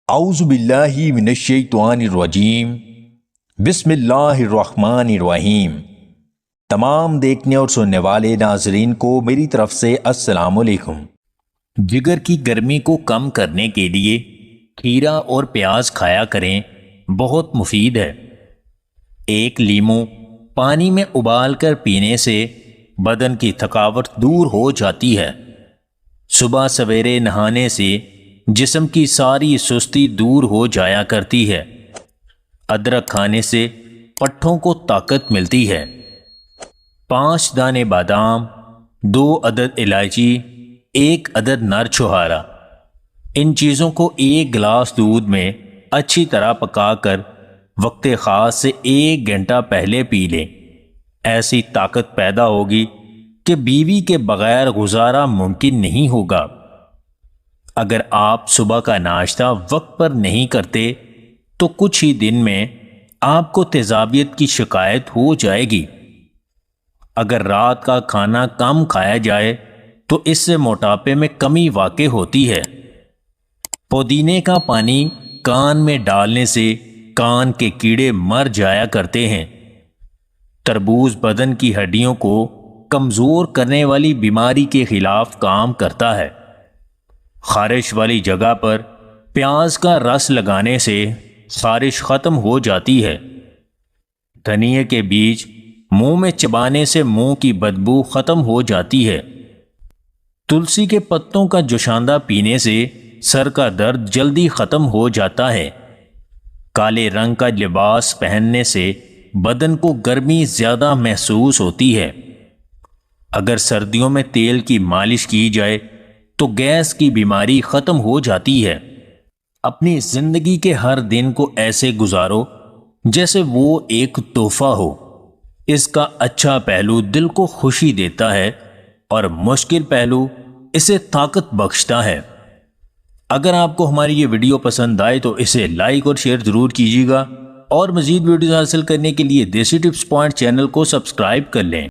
اعوذ باللہ من الشیطان الرجیم بسم اللہ الرحمن الرحیم۔ تمام دیکھنے اور سننے والے ناظرین کو میری طرف سے السلام علیکم۔ جگر کی گرمی کو کم کرنے کے لیے کھیرا اور پیاز کھایا کریں، بہت مفید ہے۔ ایک لیمو پانی میں ابال کر پینے سے بدن کی تھکاوٹ دور ہو جاتی ہے۔ صبح سویرے نہانے سے جسم کی ساری سستی دور ہو جایا کرتی ہے۔ ادرک کھانے سے پٹھوں کو طاقت ملتی ہے۔ 5 دانے بادام، 2 عدد الائچی، 1 عدد نر چھہارا، ان چیزوں کو 1 گلاس دودھ میں اچھی طرح پکا کر وقت خاص سے 1 گھنٹہ پہلے پی لیں۔ ایسی طاقت پیدا ہوگی کہ بیوی کے بغیر گزارا ممکن نہیں ہوگا۔ اگر آپ صبح کا ناشتہ وقت پر نہیں کرتے تو کچھ ہی دن میں آپ کو تیزابیت کی شکایت ہو جائے گی۔ اگر رات کا کھانا کم کھایا جائے تو اس سے موٹاپے میں کمی واقع ہوتی ہے۔ پودینے کا پانی کان میں ڈالنے سے کان کے کیڑے مر جایا کرتے ہیں۔ تربوز بدن کی ہڈیوں کو کمزور کرنے والی بیماری کے خلاف کام کرتا ہے۔ خارش والی جگہ پر پیاز کا رس لگانے سے خارش ختم ہو جاتی ہے۔ دھنیے کے بیج منہ میں چبانے سے منہ کی بدبو ختم ہو جاتی ہے۔ تلسی کے پتوں کا جوشاندہ پینے سے سر کا درد جلدی ختم ہو جاتا ہے۔ کالے رنگ کا لباس پہننے سے بدن کو گرمی زیادہ محسوس ہوتی ہے۔ اگر سردیوں میں تیل کی مالش کی جائے تو گیس کی بیماری ختم ہو جاتی ہے۔ اپنی زندگی کے ہر دن کو ایسے گزارو جیسے وہ ایک تحفہ ہو۔ اس کا اچھا پہلو دل کو خوشی دیتا ہے اور مشکل پہلو اسے طاقت بخشتا ہے۔ اگر آپ کو ہماری یہ ویڈیو پسند آئے تو اسے لائک اور شیئر ضرور کیجیے گا، اور مزید ویڈیوز حاصل کرنے کے لیے دیسی ٹپس پوائنٹ چینل کو سبسکرائب کر لیں۔